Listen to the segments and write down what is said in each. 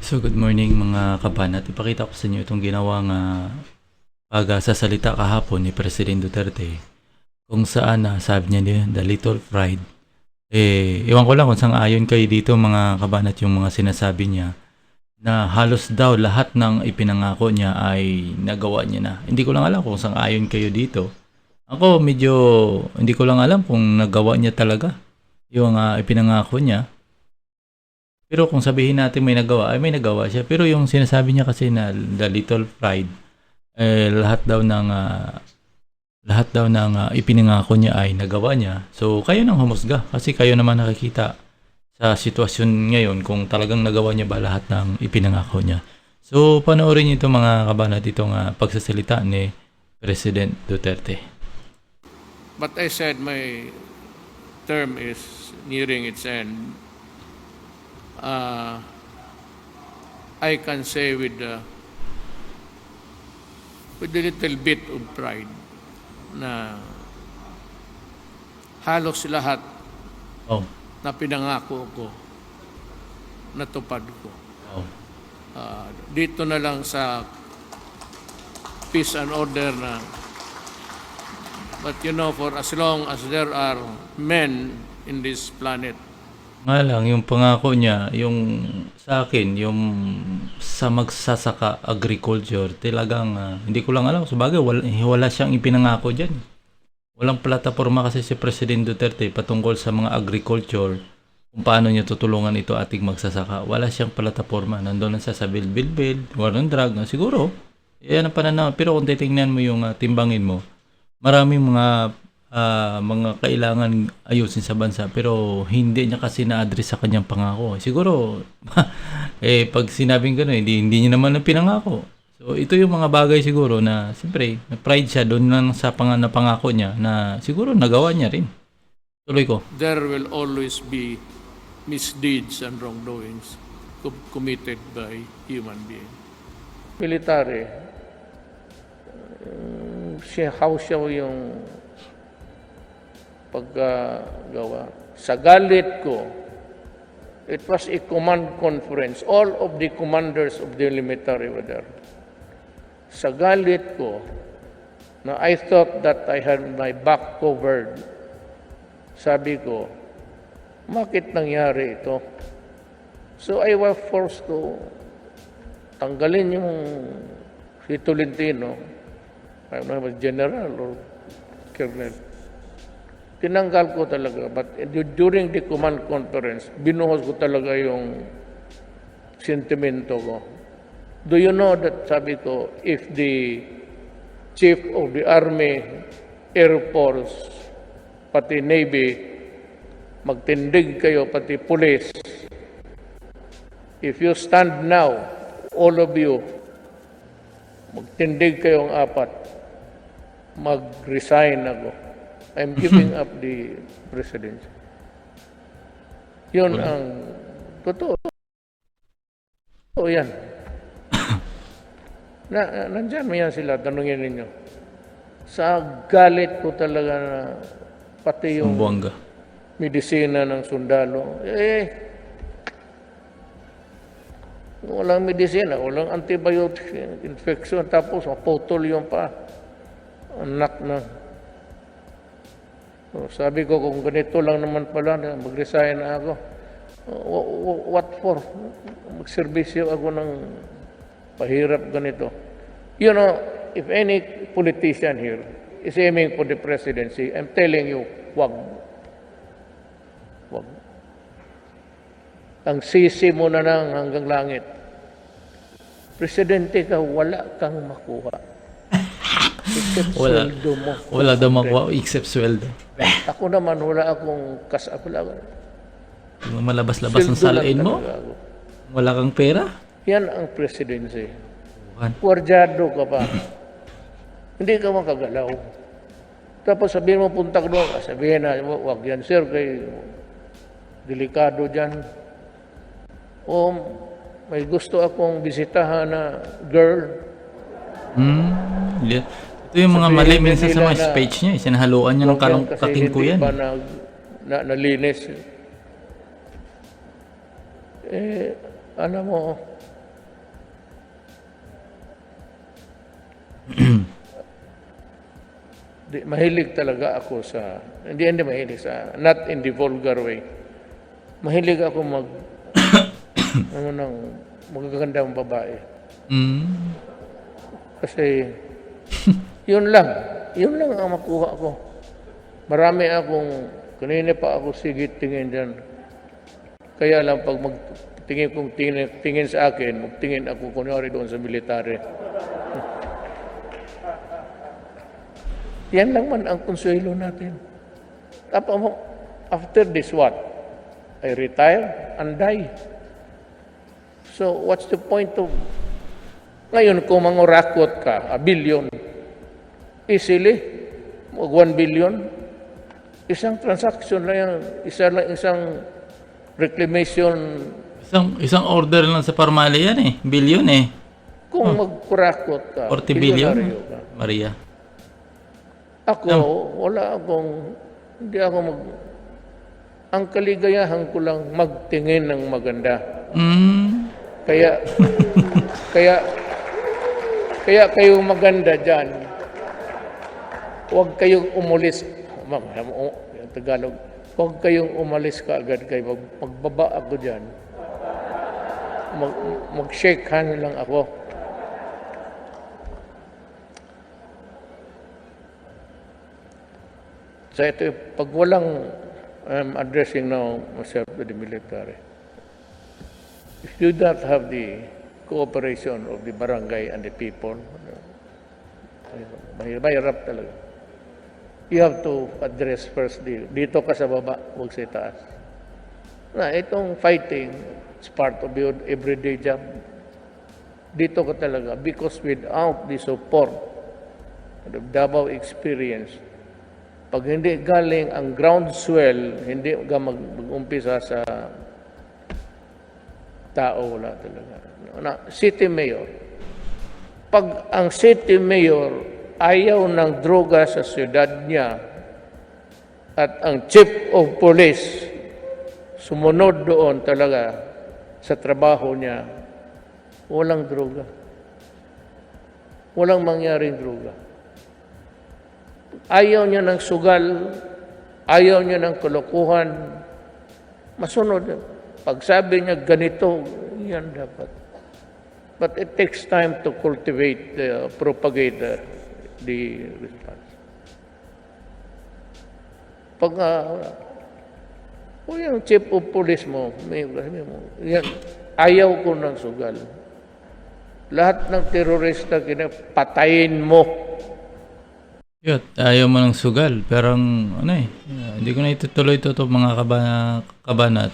So good morning mga kabanat. Ipakita ko sa inyo itong ginawang pagsasalita kahapon ni President Duterte kung saan sabi niya the little pride. Iwan ko lang kung saan ayon kayo dito mga kabanat yung mga sinasabi niya na halos daw lahat ng ipinangako niya ay nagawa niya na. Hindi ko lang alam kung saan ayon kayo dito. Ako medyo hindi ko lang alam kung nagawa niya talaga yung ipinangako niya. Pero kung sabihin natin may nagawa, ay may nagawa siya. Pero yung sinasabi niya kasi na the little pride, lahat daw ng ipinangako niya ay nagawa niya. So kayo nang humusga kasi kayo naman nakikita sa sitwasyon ngayon kung talagang nagawa niya ba lahat ng ipinangako niya. So panoorin niyo itong mga kabanat itong pagsasalita ni President Duterte. But I said my term is nearing its end. I can say with a little bit of pride na halos lahat Oh, na pinangako ko, natupad ko. oh. Dito na lang sa peace and order na, but you know, for as long as there are men in this planet, Nga lang, yung pangako niya, yung sa akin, yung sa magsasaka agriculture, talagang hindi ko lang alam. Sabagay, wala siyang ipinangako dyan. Walang plataforma kasi si President Duterte patungkol sa mga agriculture, kung paano niya tutulungan ito ating magsasaka. Wala siyang plataforma. Nandun lang siya sa build, walang drug. Siguro, yan ang pananaw. Pero kung titingnan mo yung timbangin mo, maraming mga kailangan ayusin sa bansa pero hindi niya kasi na-address sa kanyang pangako. Siguro pag sinabing gano'n, hindi niya naman na pinangako. So ito yung mga bagay siguro na siyempre pride siya doon lang sa pangako niya na siguro nagawa niya rin. Tuloy ko. there will always be misdeeds and wrongdoings committed by human beings. Military, how siya yung paggawa. Sa galit ko, it was a command conference. All of the commanders of the military were there. Sa galit ko, na I thought that I had my back covered, sabi ko, bakit nangyari ito? So I was forced to tanggalin yung si Tolentino. I don't know if it was general or colonel. Tinanggal ko talaga. But during the command conference, binuhos ko talaga yung sentimento ko. Do you know that, sabi ko, if the Chief of the Army, Air Force, pati Navy, magtindig kayo, pati police, if you stand now, all of you, magtindig kayong apat, mag-resign ako. I'm giving up the presidency. Yun ang totoo. Totoo yan. Nandyan mo yan sila, tanungin ninyo. Sa galit ko talaga na pati yung Buwanga. medisina ng sundalo. Walang medisina, walang antibiotic infection, tapos maputol yung pa. Anak na. So, sabi ko, kung ganito lang naman pala, mag-resign na ako. What for? Magserbisyo ako ng pahirap ganito. You know, if any politician here is aiming for the presidency, I'm telling you, wag. Wag. Ang sisi mo na lang hanggang langit. Presidente ka, wala kang makuha. Except sweldo mo. Wala daw makuha except sweldo. Ako naman, wala akong kasapula. Malabas-labas ang salain mo? Wala kang pera? Yan ang presidency. Juan. Puwerdyado ka pa. Hindi ka makagalaw. Tapos sabihin mo, punta ka doon. Sabihin na, wag yan, sir, kay delikado dyan. O may gusto akong bisitahan na girl. Ito yung mga Sabihin mali din minsan sa nila mga na speech niya. Sinahaluan niya ng wag yan kasi kaking ko hindi yan. pa nalinis. Ano mo, Mahilig talaga ako sa, hindi mahilig sa, not in the vulgar way. Mahilig ako ano ng magagandang babae. Mm. Kasi, yun lang ang makuha ko. Marami akong, kanina pa ako sigit tingin dyan. Kaya lang pag tingin sa akin, magtingin ako kunwari doon sa military. Yan lang man ang konsuelo natin. Tapos after this what? I retire and die. So what's the point of... Ngayon kung mangurakot ka, a billion, easily, 1 billion, isang transaction lang yan, isang reclamation. Isang order lang sa Parmale yan eh. Billion eh. Kung magkurakot ka, 40 billion. bilyonaryo ka. Maria. Ako, hindi ako ang kaligayahan ko lang magtingin ng maganda. Mm. Kaya kayo maganda dyan, huwag kayong umulis. Tagalog, huwag kayong umalis ka agad kayo. Magbaba ako dyan. Mag-shake hand lang ako. So ito, pag walang, I'm addressing now myself to the military. If you don't have the cooperation of the barangay and the people, mahirap talaga. You have to address first dito ka sa baba, huwag sa taas. Na itong fighting, it's part of your everyday job. Dito ka talaga, because without the support, the Davao experience, pag hindi galing ang groundswell, hindi ka mag-umpisa sa tao, wala talaga. City mayor. Pag ang city mayor ayaw ng droga sa siyudad niya at ang chief of police sumunod doon talaga sa trabaho niya, walang droga. Walang mangyaring droga. Ayaw niya ng sugal, ayaw niya ng kalokohan, masunod. Pag sabi niya ganito, yan dapat. But it takes time to cultivate, propagate the response. Pag yung chief of police mo, yan, ayaw ko ng sugal. Lahat ng terorista, patayin mo. Yun, ayaw mo ng sugal. Pero hindi ko na itutuloy ito mga kabanat.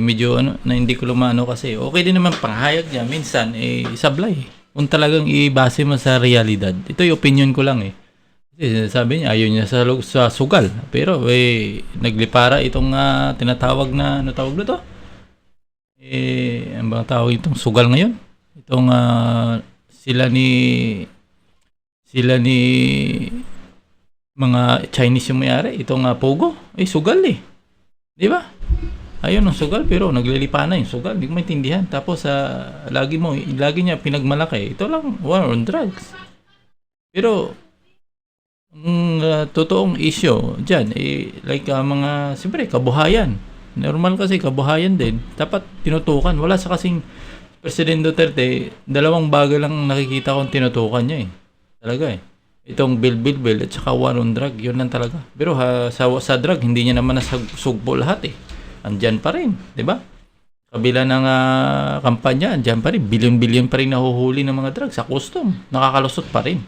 Medyo na hindi ko lumano kasi okay din naman panghayag niya. Minsan, isablay. Kung talagang ibase mo sa realidad. Ito yung opinion ko lang eh. Kasi sabi niya, ayaw niya sa sugal. Pero naglipara itong tinatawag na, ano tawag na to? Ang bang tawag itong sugal ngayon? Itong sila ni mga Chinese yung mayari, itong Pogo, sugal eh. Di ba? Ayun ang sugal, pero naglilipa na yung sugal. Hindi ko maintindihan. Tapos, lagi niya pinagmalaki. Ito lang, war on drugs. Pero, totoong issue dyan, siyempre, kabuhayan. Normal kasi, kabuhayan din. Dapat tinutukan. Wala sa kasing President Duterte, dalawang bagay lang nakikita kong tinutukan niya eh. Talaga eh. Itong bill at saka war on drug, yun lang talaga. Pero sa drug, hindi niya naman nasugbo lahat eh. Andyan pa rin, di ba? Kabila ng kampanya, andyan pa rin. Bilyon-bilyon pa rin nahuhuli ng mga drugs sa custom. Nakakalusot pa rin.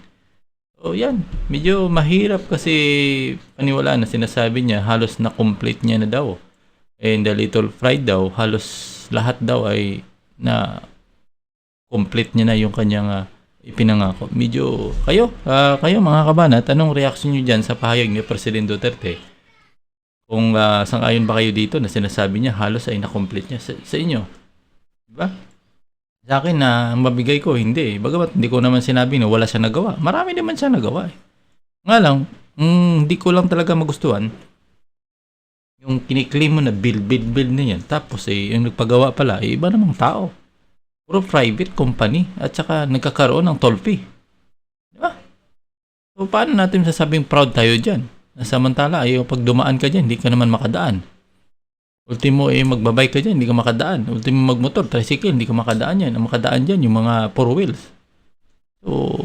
O yan, medyo mahirap kasi paniwalaan na sinasabi niya, halos na-complete niya na daw. And the Little Fried daw, halos lahat daw ay na complete niya na yung kanyang ipinangako. Medyo kayo mga kabanat, anong reaction niyo diyan sa pahayag ni President Duterte? Kung sang-ayon ba kayo dito na sinasabi niya halos ay na-complete niya sa inyo? Diba? Sa akin na mabigay ko, hindi. Bagamat hindi ko naman sinabi na wala siya nagawa. Marami naman siya nagawa eh. Nga lang, hindi ko lang talaga magustuhan yung kiniklaim mo na build na yan. Tapos yung nagpagawa pala, iba namang tao. Puro private company at saka nagkakaroon ng toll fee. So, paano natin sasabing proud tayo dyan? Samantala, pag dumaan ka dyan, hindi ka naman makadaan. Ultimo, magbabike ka dyan, hindi ka makadaan. Ultimo, magmotor, tricycle, hindi ka makadaan yan. Ang makadaan dyan, yung mga four wheels. So,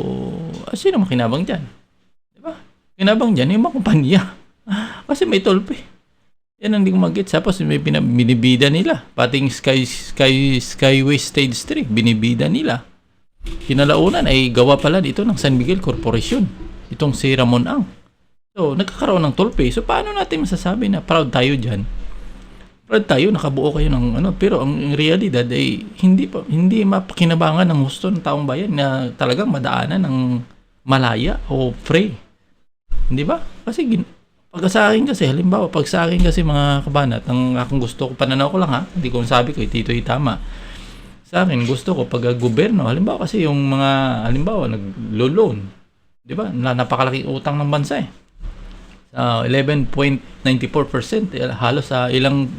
sino makinabang dyan? Diba? Kinabang dyan, yung mga kumpanya. Kasi may tolpe. Yan ang hindi ko mag-gets. Tapos, may binibida nila. Pating Skyway Stage 3, binibida nila. Kinalaunan ay gawa pala dito ng San Miguel Corporation. Itong si Ramon Ang. So, nagkakaroon ng tolpe. So, paano natin masasabi na proud tayo dyan? Proud tayo, nakabuo kayo ng ano. Pero ang realidad ay hindi mapakinabangan ng gusto ng taong bayan na talagang madaanan ng malaya o free. Hindi ba? Kasi pag sa akin kasi, halimbawa, pag sa akin kasi mga kabanat, ang akong gusto ko, pananaw ko lang ha, hindi ko sabi ko, Tito tama. Sa akin, gusto ko pag gobyerno, halimbawa kasi yung mga, halimbawa, naglo-loan, di ba? Napakalaking utang ng bansa eh. 11.94%, halos sa ilang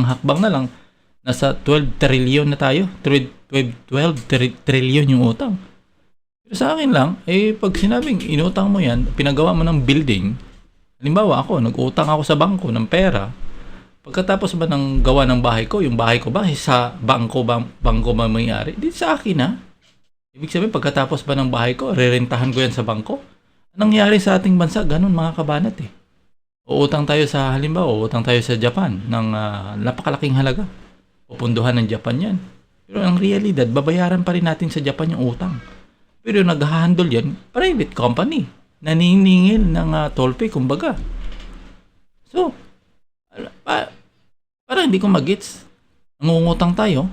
hakbang na lang, nasa 12 trillion na tayo. 12 trillion yung utang. Pero sa akin lang, pag sinabing inutang mo yan, pinagawa mo ng building, halimbawa ako, nag-utang ako sa bangko ng pera, pagkatapos ba ng gawa ng bahay ko, yung bahay ko ba sa bangko ba mayari? Di sa akin ha. Ibig sabihin, pagkatapos ba ng bahay ko, rerentahan ko yan sa bangko? Anong nangyari sa ating bansa? Ganun mga kabanat eh. Uutang tayo sa, halimbawa, uutang tayo sa Japan ng napakalaking halaga. Pupunduhan ng Japan yan. Pero ang realidad, babayaran pa rin natin sa Japan yung utang. Pero nag-handle yan, private company. Naniningil ng tolpe, kumbaga. So, parang hindi ko magets. Nangungutang tayo.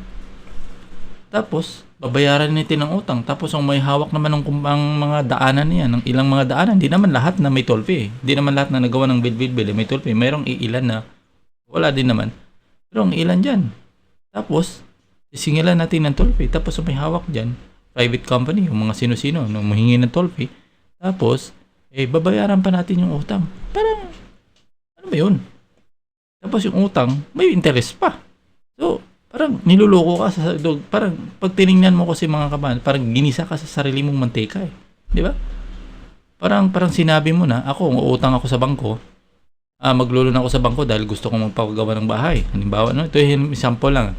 Tapos, babayaran natin ng utang. Tapos, ang may hawak naman ng mga daanan niya, ng ilang mga daanan, hindi naman lahat na may tolpe. Hindi naman lahat na nagawa ng bil may tolpe. Mayroong ilan na wala din naman. Pero ang ilan dyan. Tapos, isingilan natin ng tolpe. Tapos, ang may hawak dyan, private company, yung mga sino-sino, nung mahingi ng tolpe. Tapos, babayaran pa natin yung utang. Parang, ano ba yun? Tapos yung utang, may interest pa. So, parang niluloko ka sa parang pag tiningnan mo kasi mga kabayan, parang ginisa ka sa sarili mong mantika eh. Di ba? Parang sinabi mo na, ako, uutang ako sa bangko, maglulun ako sa bangko dahil gusto kong magpapagawa ng bahay. Halimbawa, no? Ito yung example lang.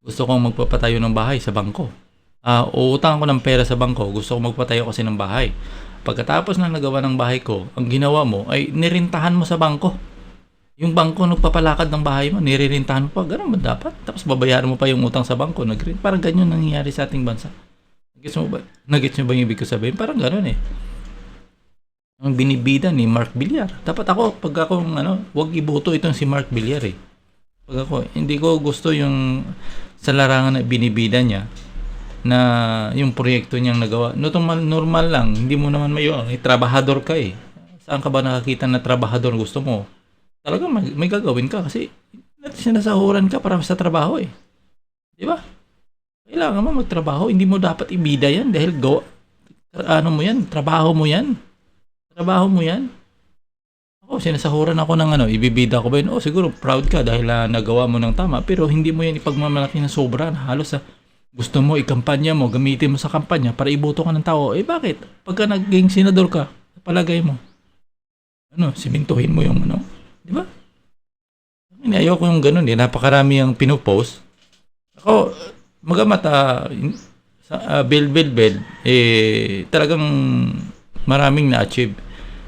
Gusto kong magpapatayo ng bahay sa bangko. Uutang ako ng pera sa bangko, gusto kong magpatayo kasi ng bahay. Pagkatapos na nagawa ng bahay ko, ang ginawa mo ay nirintahan mo sa bangko. Yung bangko nagpapalakad ng bahay mo, niririntahan mo pa, ganun ba dapat? Tapos babayaran mo pa yung utang sa bangko, parang ganyan nangyayari sa ating bansa. Nagets mo ba yung ibig ko sabihin? Parang ganun eh. Ang binibida ni Mark Villar. Dapat pag ako, wag iboto itong si Mark Villar eh. Pag ako, hindi ko gusto yung sa larangan na binibida niya, na yung proyekto niyang nagawa. Normal lang, hindi mo naman trabahador ka eh. Saan ka ba nakakita na trabahador gusto mo? Talagang may gagawin ka kasi sinasahuran ka para sa trabaho eh. Di ba? Kailangan mo magtrabaho. Hindi mo dapat ibida yan dahil trabaho mo yan. Trabaho mo yan. Ako, sinasahuran ako ng ibibida ko ba yun? Siguro proud ka dahil nagawa mo ng tama pero hindi mo yan ipagmamalaki ng sobra. Halos gusto mo ikampanya mo, gamitin mo sa kampanya para iboto ka ng tao. Bakit? Pagka naging senador ka, palagay mo. Simintuhin mo yung di ba? Ayoko yung ganun eh. Napakarami ang pinopost. Ako, magamat sa bill, talagang maraming na-achieve.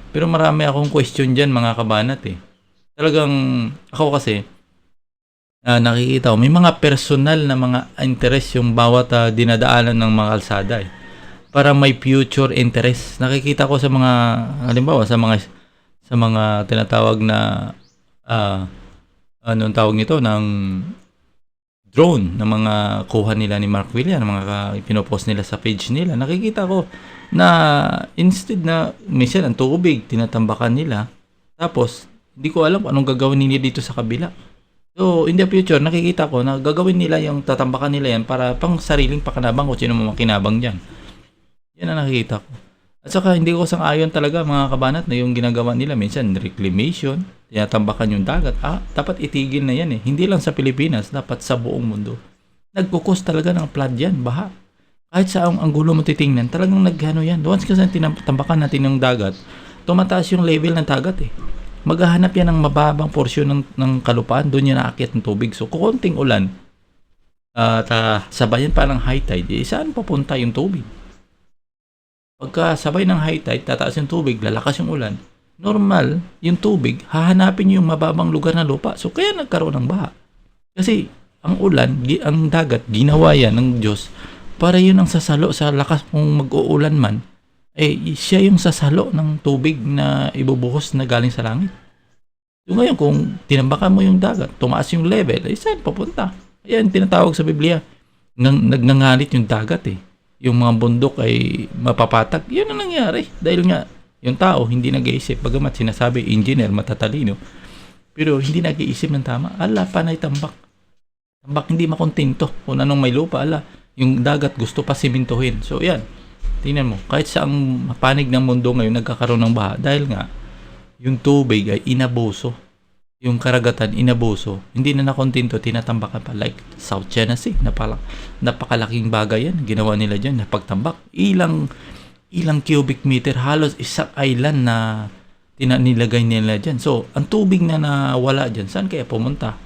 Pero marami akong question dyan mga kabanat eh. Talagang ako kasi nakikita ko, may mga personal na mga interest yung bawat dinadaanan ng mga kalsada eh. Para may future interest. Nakikita ko sa mga, halimbawa, sa mga tinatawag na anong tawag nito ng drone na mga kuha nila ni Mark Villar, mga pinopost nila sa page nila. Nakikita ko na instead na minsan ang tubig tinatambakan nila, tapos hindi ko alam kung anong gagawin nila dito sa kabila. So in the future nakikita ko na gagawin nila yung tatambakan nila yan para pang sariling pakinabang kung sino makinabang dyan. Yan ang nakikita ko. At saka hindi ko sang-ayon talaga mga kabanat na yung ginagawa nila minsan reclamation, tinatambakan yung dagat. Dapat itigil na yan eh. Hindi lang sa Pilipinas, dapat sa buong mundo. Nagkukos talaga ng flood yan, baha. Kahit sa ang gulo mo titingnan, talagang nag-ano yan. Once kasi tinatambakan natin yung dagat, tumataas yung level ng dagat eh. Maghahanap yan ng mababang porsyon ng kalupaan, doon yan naakyat ng tubig. So, kukunting ulan, sabayan pa ng high tide, saan papunta yung tubig? Pagka sabay ng high tide, tataas yung tubig, lalakas yung ulan, normal, yung tubig, hahanapin yung mababang lugar na lupa. So, kaya nagkaroon ng baha. Kasi, ang ulan, ang dagat, ginawa yan ng Diyos para yun ang sasalo sa lakas kung mag-uulan man, siya yung sasalo ng tubig na ibubuhos na galing sa langit. So ngayon, kung tinambakan mo yung dagat, tumaas yung level, saan papunta? Ayan, tinatawag sa Biblia, nagngangalit yung dagat eh. Yung mga bundok ay mapapatag. Yun ang nangyari. Dahil nga, yung tao hindi nag-iisip. Bagamat sinasabi, engineer, matatalino. Pero hindi nag-iisip ng tama. Ala, panay tambak. Tambak, hindi makontento. Kung anong may lupa, ala, yung dagat gusto pa simintuhin. So, yan. Tingnan mo. Kahit sa ang panig ng mundo ngayon, nagkakaroon ng baha. Dahil nga, yung tubig ay inabuso. Yung karagatan, inabuso. Hindi na nakontento, tinatambakan pa. Like South China Sea. Napakalaking bagay yan. Ginawa nila dyan, napagtambak. Ilang cubic meter. Halos isang island na nilagay nila dyan. So, ang tubig na nawala dyan, saan kaya pumunta?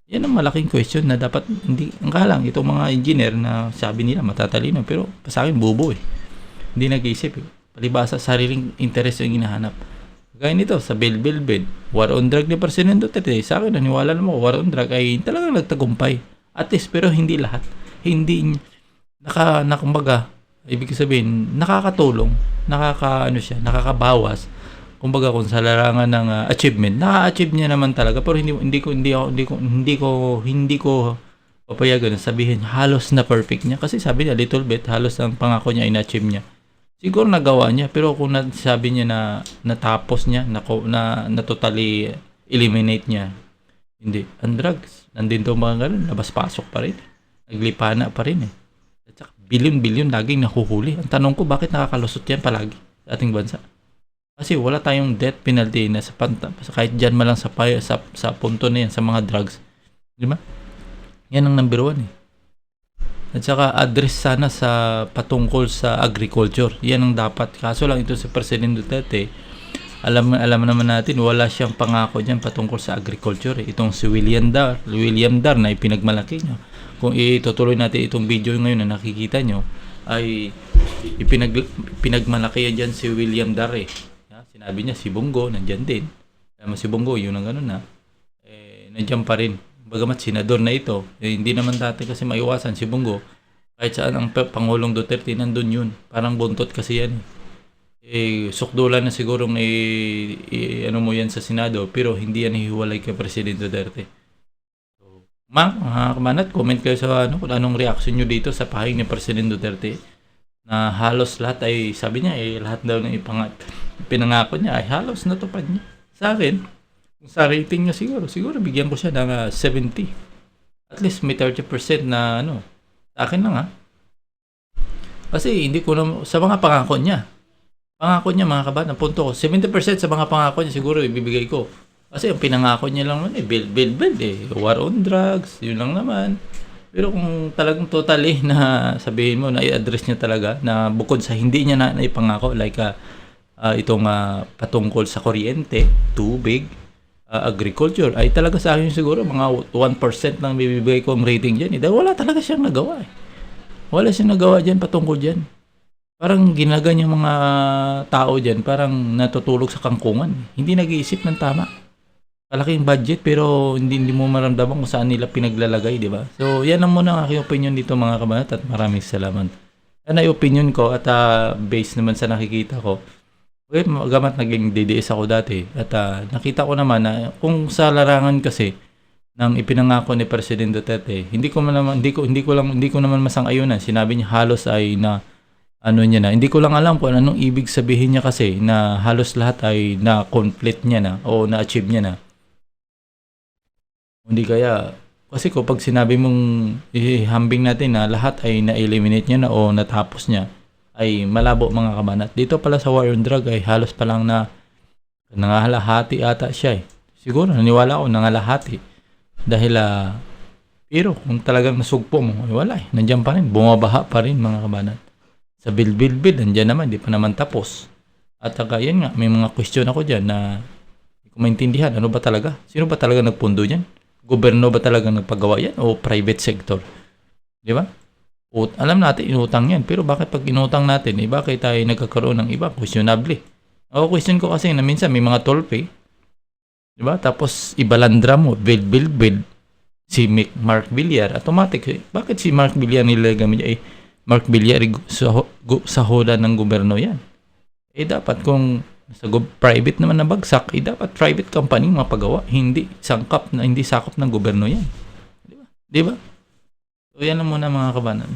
Yan ang malaking question na dapat hindi ang kalang itong mga engineer na sabi nila matatalino pero sa akin bobo eh. Hindi nag-iisip eh. Palibasa sariling interest yung hinahanap. Gaya nito sa Bill war on drug ni President Duterte. Sa akin naniwala naman ko war on drug ay talagang nagtagumpay. At least pero hindi lahat. Hindi nakumbaga ibig sabihin nakakatulong, nakakabawas kumbaga kung sa larangan ng achievement, na-achieve niya naman talaga pero hindi ko papayagan na sabihin halos na perfect niya kasi sabi niya little bit halos ang pangako niya in-achieve niya. Siguro nagawa niya pero kung sabi niya na natapos niya na totally eliminate niya. Hindi. Ang drugs, nandito mga ganun, labas-pasok pa rin. Naglipana pa rin eh. At saka bilyon-bilyon laging nahuhuli. Ang tanong ko bakit nakakalusot yan palagi sa ating bansa? Kasi wala tayong death penalty na kahit dyan man lang sa punto na yan sa mga drugs. Di ba? Yan ang number 1 eh. At saka address sana sa patungkol sa agriculture. Yan ang dapat. Kaso lang ito sa President Duterte, alam naman natin wala siyang pangako dyan patungkol sa agriculture. Itong si William Dar na ipinagmalaki nyo. Kung itutuloy natin itong video ngayon na nakikita nyo, ay pinagmalaki yan dyan si William Dar eh. Sinabi niya si Bongo nandyan din. Si Bongo yun ang ganun na. Nandyan pa rin. Bagamat senador na ito, hindi naman dati kasi maiwasan si Bongo. Kahit saan ang Pangulong Duterte nandun yun. Parang buntot kasi yan. Sukdulan na siguro ano mo yan sa Senado pero hindi yan hiwalay kay President Duterte. So, mga kamanat, comment kayo sa kung anong reaction nyo dito sa pahayag ni President Duterte na halos lahat ay sabi niya lahat daw ng pinangako niya ay halos natupad niya. Sa akin, kung sa rating niya siguro bigyan ko siya ng 70. At least may 30% na sa akin lang Kasi hindi ko sa mga pangako niya mga kabataan, punto ko, 70% sa mga pangako niya siguro ibibigay ko. Kasi ang pinangako niya lang naman build war on drugs, yun lang naman. Pero kung talagang totally na sabihin mo na i-address niya talaga na bukod sa hindi niya na ipangako like itong patungkol sa kuryente, tubig, agriculture ay talaga sa akin siguro mga 1% lang bibigay ko ang rating diyan. Dahil wala talaga siyang nagawa eh. Wala siyang nagawa diyan patungkol diyan. Parang ginaganyan mga tao diyan, parang natutulog sa kangkungan. Hindi nag-iisip ng tama. Malaking budget pero hindi mo maramdaman kung saan nila pinaglalagay, di ba? So, yan ang muna ang aking opinion dito mga kabanat at maraming salamat. Yan ay opinion ko at based naman sa nakikita ko. Okay, magamat naging DDS ako dati at nakita ko naman na kung sa larangan kasi ng ipinangako ni President Duterte, hindi ko naman masang-ayunan. Sinabi niya halos ay na niya na. Hindi ko lang alam kung anong ibig sabihin niya kasi na halos lahat ay na-complete niya na o na-achieve niya na. Hindi kaya, kasi pag sinabi mong ihambing natin na lahat ay na-eliminate niya na o natapos niya, ay malabo mga kabanat. Dito pala sa war on drug ay halos pa lang na nangahalahati ata siya eh. Siguro, naniwala ako nangalahati. Dahil Pero kung talagang nasugpo mo, ay wala eh. Nandiyan pa rin. Bumabaha pa rin mga kabanan. Sa bil, nandiyan naman. Di pa naman tapos. At saka yun nga, may mga question ako dyan na hindi ko maintindihan. Ano ba talaga? Sino ba talaga nagpundo dyan? Gobyerno ba talaga nagpagawa yan? O private sector? Di ba? Alam natin, inutang yan. Pero bakit pag inutang natin, eh, bakit tayo nagkakaroon ng iba? Questionable. Ako question ko kasi na minsan may mga toll pay. Di ba? Tapos ibalandra mo, build. Si Mark Villar, automatic. Bakit si Mark Villar nilagay mo niya? Eh, Mark Villar, sa hola ng gobyerno yan. Eh, dapat kung sa private naman na bagsak, eh, dapat private company mapagawa. Hindi sakop ng gobyerno yan. Di ba? So, yan lang muna mga kabanan.